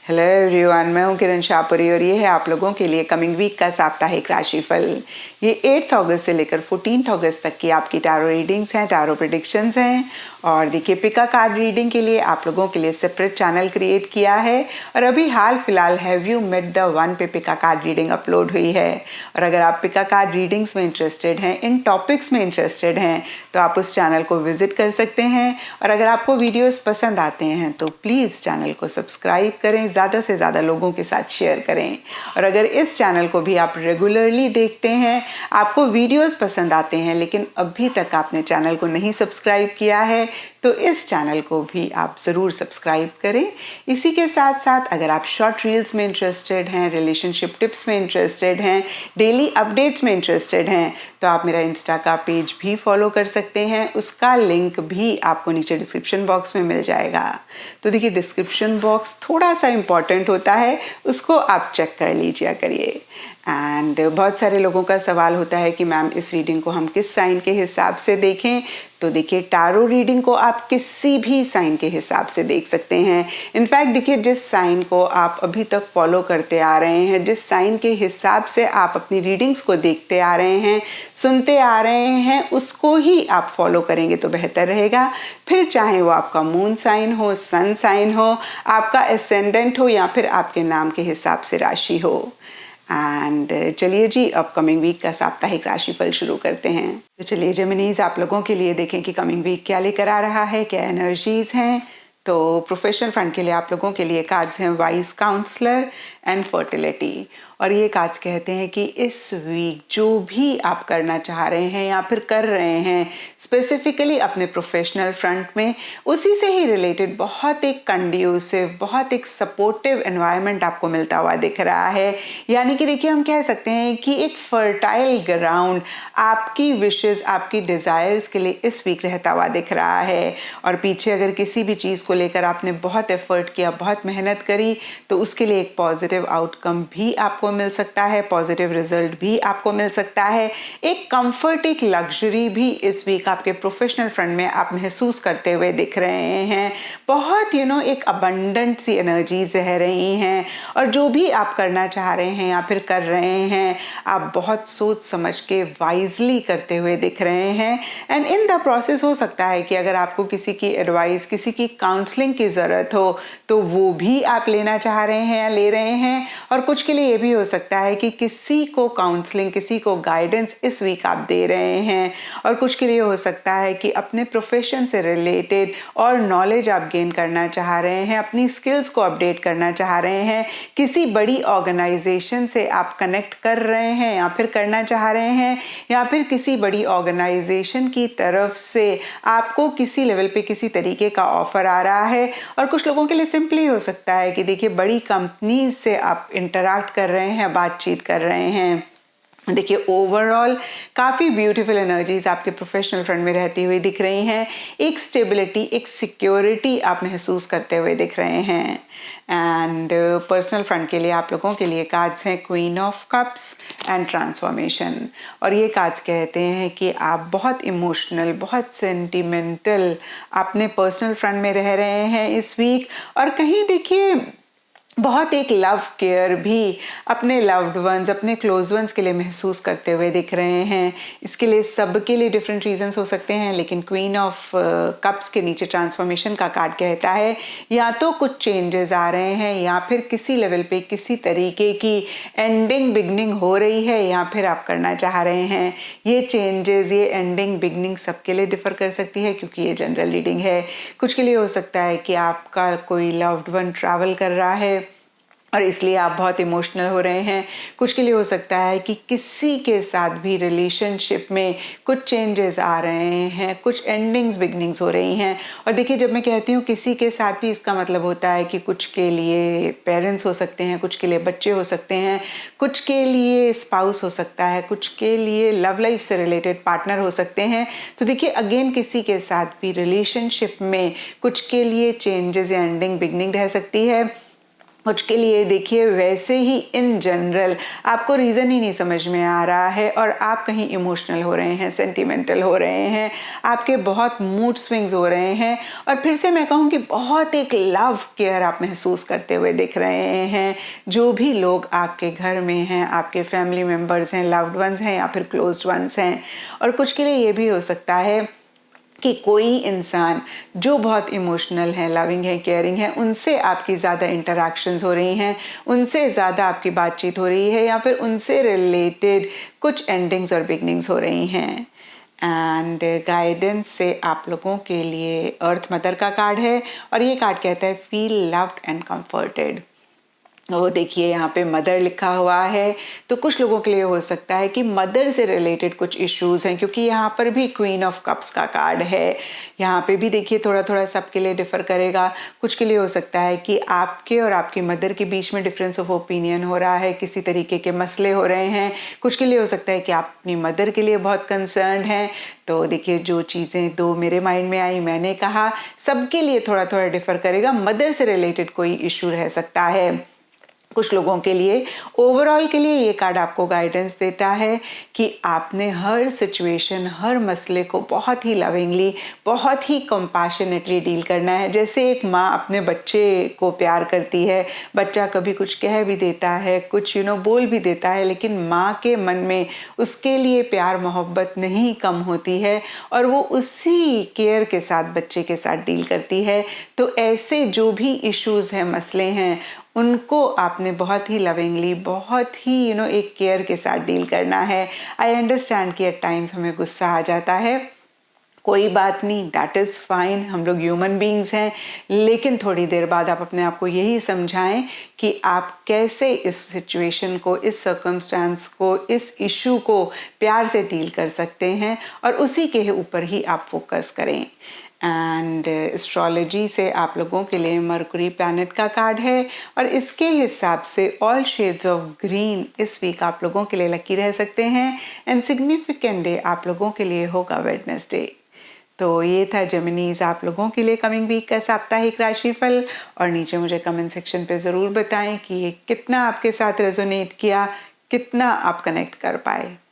Hello everyone, मैं हूं किरण शाहपुरी और ये है आप लोगों के लिए कमिंग वीक का साप्ताहिक राशिफल। ये 8 अगस्त से लेकर 14 अगस्त तक की आपकी टैरो रीडिंग्स हैं, टैरो प्रेडिक्शंस हैं। और देखिए, पिका कार्ड रीडिंग के लिए आप लोगों के लिए सेपरेट चैनल क्रिएट किया है और अभी हाल फिलहाल have you met the one पे पिका कार्ड रीडिंग अपलोड हुई है। और अगर आप पिका कार्ड रीडिंग्स में इंटरेस्टेड हैं, इन टॉपिक्स में इंटरेस्टेड हैं, तो आप उस चैनल को विजिट कर सकते हैं। और अगर आपको वीडियोस पसंद आते हैं तो प्लीज़ चैनल को सब्सक्राइब करें, ज़्यादा से ज़्यादा लोगों के साथ शेयर करें। और अगर इस चैनल को भी आप रेगुलरली देखते हैं, आपको वीडियोस पसंद आते हैं, लेकिन अभी तक आपने चैनल को नहीं सब्सक्राइब किया है, तो इस चैनल को भी आप ज़रूर सब्सक्राइब करें। इसी के साथ साथ अगर आप शॉर्ट रील्स में इंटरेस्टेड हैं, रिलेशनशिप टिप्स में इंटरेस्टेड हैं, डेली अपडेट्स में इंटरेस्टेड हैं, तो आप मेरा इंस्टा का पेज भी फॉलो कर सकते हैं। उसका लिंक भी आपको नीचे डिस्क्रिप्शन बॉक्स में मिल जाएगा। तो देखिए, डिस्क्रिप्शन बॉक्स थोड़ा सा इम्पॉर्टेंट होता है, उसको आप चेक कर लीजिए करिए। एंड बहुत सारे लोगों का सवाल होता है कि मैम, इस रीडिंग को हम किस साइन के हिसाब से देखें? तो देखिए, टैरो रीडिंग को आप किसी भी साइन के हिसाब से देख सकते हैं। इनफैक्ट देखिए, जिस साइन को आप अभी तक फॉलो करते आ रहे हैं, जिस साइन के हिसाब से आप अपनी रीडिंग्स को देखते आ रहे हैं, सुनते आ रहे हैं, उसको ही आप फॉलो करेंगे तो बेहतर रहेगा। फिर चाहे वो आपका मून साइन हो, सन साइन हो, आपका एसेंडेंट हो, या फिर आपके नाम के हिसाब से राशि हो। एंड चलिए जी, अपकमिंग वीक का साप्ताहिक राशिफल शुरू करते हैं। तो चलिए जेमिनीज, आप लोगों के लिए देखें कि कमिंग वीक क्या लेकर आ रहा है, क्या एनर्जीज हैं। तो प्रोफेशनल फ्रंट के लिए आप लोगों के लिए कार्ड्स हैं वाइज काउंसलर एंड फर्टिलिटी। और ये कार्ड्स कहते हैं कि इस वीक जो भी आप करना चाह रहे हैं या फिर कर रहे हैं, स्पेसिफिकली अपने प्रोफेशनल फ्रंट में, उसी से ही रिलेटेड बहुत एक कंड्यूसिव, बहुत एक सपोर्टिव एनवायरनमेंट आपको मिलता हुआ दिख रहा है। यानी कि देखिए, हम कह सकते हैं कि एक फर्टाइल ग्राउंड आपकी विशेस, आपकी डिज़ायर्स के लिए इस वीक रहता हुआ दिख रहा है। और पीछे अगर किसी भी चीज़ को लेकर आपने बहुत एफर्ट किया, बहुत मेहनत करी, तो उसके लिए एक पॉजिटिव आउटकम भी आपको मिल सकता है, पॉजिटिव रिजल्ट भी आपको मिल सकता है। एक कंफर्ट, एक लग्जरी भी इस वीक आपके प्रोफेशनल फ्रंट में आप महसूस करते हुए दिख रहे हैं। बहुत एक अबंडेंट सी एनर्जीज रह रही हैं। और जो भी आप करना चाह रहे हैं या फिर कर रहे हैं, आप बहुत सोच समझ के वाइजली करते हुए दिख रहे हैं। एंड इन द प्रोसेस हो सकता है कि अगर आपको किसी की एडवाइस, किसी की काउंसलिंग की ज़रूरत हो, तो वो भी आप लेना चाह रहे हैं या ले रहे हैं। और कुछ के लिए ये भी हो सकता है कि किसी को काउंसलिंग, किसी को गाइडेंस इस वीक आप दे रहे हैं। और कुछ के लिए हो सकता है कि अपने प्रोफेशन से रिलेटेड और नॉलेज आप गेन करना चाह रहे हैं, अपनी स्किल्स को अपडेट करना चाह रहे हैं, किसी बड़ी ऑर्गेनाइजेशन से आप कनेक्ट कर रहे हैं या फिर करना चाह रहे हैं, या फिर किसी बड़ी ऑर्गेनाइजेशन की तरफ से आपको किसी लेवल पे किसी तरीके का ऑफर आ रहा है। और कुछ लोगों के लिए सिंपली हो सकता है कि देखिए, बड़ी कंपनी से आप इंटरैक्ट कर रहे हैं, बातचीत कर रहे हैं। देखिए, ओवरऑल काफ़ी ब्यूटीफुल एनर्जीज आपके प्रोफेशनल फ्रंट में रहती हुई दिख रही हैं। एक स्टेबिलिटी, एक सिक्योरिटी आप महसूस करते हुए दिख रहे हैं। एंड पर्सनल फ्रंट के लिए आप लोगों के लिए कार्ड्स हैं queen of cups and transformation. और ये कार्ड्स कहते हैं कि आप बहुत इमोशनल, बहुत सेंटिमेंटल अपने पर्सनल फ्रंट में रह रहे हैं इस वीक। और कहीं देखिए, बहुत एक लव केयर भी अपने लव्ड वंस, अपने क्लोज वंस के लिए महसूस करते हुए दिख रहे हैं। इसके लिए सबके लिए डिफरेंट रीजंस हो सकते हैं, लेकिन क्वीन ऑफ कप्स के नीचे ट्रांसफॉर्मेशन का कार्ड कहता है या तो कुछ चेंजेस आ रहे हैं, या फिर किसी लेवल पे किसी तरीके की एंडिंग बिगनिंग हो रही है, या फिर आप करना चाह रहे हैं। ये चेंजेस, ये एंडिंग बिगनिंग सबके लिए डिफर कर सकती है, क्योंकि ये जनरल रीडिंग है। कुछ के लिए हो सकता है कि आपका कोई लव्ड वन ट्रैवल कर रहा है और इसलिए आप बहुत इमोशनल हो रहे हैं। कुछ के लिए हो सकता है कि किसी के साथ भी रिलेशनशिप में कुछ चेंजेस आ रहे हैं, कुछ एंडिंग्स बिगनिंग्स हो रही हैं। और देखिए, जब मैं कहती हूँ किसी के साथ भी, इसका मतलब होता है कि कुछ के लिए पेरेंट्स हो सकते हैं, कुछ के लिए बच्चे हो सकते हैं, कुछ के लिए स्पाउस हो सकता है, कुछ के लिए लव लाइफ से रिलेटेड पार्टनर हो सकते हैं। तो देखिए, अगेन किसी के साथ भी रिलेशनशिप में कुछ के लिए चेंजेस या एंडिंग बिगनिंग रह सकती है। कुछ के लिए देखिए वैसे ही इन जनरल आपको रीज़न ही नहीं समझ में आ रहा है और आप कहीं इमोशनल हो रहे हैं, सेंटिमेंटल हो रहे हैं, आपके बहुत मूड स्विंग्स हो रहे हैं और फिर से मैं कहूँ कि बहुत एक लव केयर आप महसूस करते हुए दिख रहे हैं। जो भी लोग आपके घर में हैं, आपके फैमिली मेम्बर्स हैं, लव्ड वंस हैं या फिर क्लोज्ड वंस हैं। और कुछ के लिए ये भी हो सकता है कि कोई इंसान जो बहुत इमोशनल है, लविंग है, केयरिंग है, उनसे आपकी ज़्यादा इंटरैक्शंस हो रही हैं, उनसे ज़्यादा आपकी बातचीत हो रही है या फिर उनसे रिलेटेड कुछ एंडिंग्स और बिगनिंग्स हो रही हैं। एंड गाइडेंस से आप लोगों के लिए अर्थ मदर का कार्ड है और ये कार्ड कहता है फील लव्ड एंड कंफर्टेड। वो देखिए यहाँ पे मदर लिखा हुआ है, तो कुछ लोगों के लिए हो सकता है कि मदर से रिलेटेड कुछ इश्यूज हैं, क्योंकि यहाँ पर भी क्वीन ऑफ कप्स का कार्ड है। यहाँ पे भी देखिए थोड़ा थोड़ा सबके लिए डिफर करेगा। कुछ के लिए हो सकता है कि आपके और आपकी मदर के बीच में डिफरेंस ऑफ ओपिनियन हो रहा है, किसी तरीके के मसले हो रहे हैं। कुछ के लिए हो सकता है कि आप अपनी मदर के लिए बहुत कंसर्न हैं। तो देखिए जो चीज़ें दो मेरे माइंड में आई मैंने कहा, सबके लिए थोड़ा थोड़ा डिफर करेगा। मदर से रिलेटेड कोई इशू रह सकता है कुछ लोगों के लिए। ओवरऑल के लिए ये कार्ड आपको गाइडेंस देता है कि आपने हर सिचुएशन, हर मसले को बहुत ही लविंगली, बहुत ही कंपैशनेटली डील करना है। जैसे एक माँ अपने बच्चे को प्यार करती है, बच्चा कभी कुछ कह भी देता है, कुछ बोल भी देता है, लेकिन माँ के मन में उसके लिए प्यार मोहब्बत नहीं कम होती है और वो उसी केयर के साथ बच्चे के साथ डील करती है। तो ऐसे जो भी इश्यूज हैं, मसले हैं, उनको आपने बहुत ही लविंगली, बहुत ही एक केयर के साथ डील करना है। आई अंडरस्टैंड कि एट टाइम्स हमें गुस्सा आ जाता है, कोई बात नहीं, दैट इज़ फाइन, हम लोग ह्यूमन बींग्स हैं। लेकिन थोड़ी देर बाद आप अपने आप को यही समझाएं कि आप कैसे इस सिचुएशन को, इस सर्कमस्टांस को, इस इशू को प्यार से डील कर सकते हैं और उसी के ऊपर ही आप फोकस करें। एंड एस्ट्रोलॉजी से आप लोगों के लिए मरकुरी प्लैनेट का कार्ड है और इसके हिसाब से ऑल शेड्स ऑफ ग्रीन इस वीक आप लोगों के लिए लकी रह सकते हैं। एंड सिग्निफिकेंट डे आप लोगों के लिए होगा वेडनेसडे। तो ये था जेमिनीज आप लोगों के लिए कमिंग वीक का साप्ताहिक राशिफल। और नीचे मुझे कमेंट सेक्शन पे ज़रूर बताएं कि ये कितना आपके साथ रेजोनेट किया, कितना आप कनेक्ट कर पाए।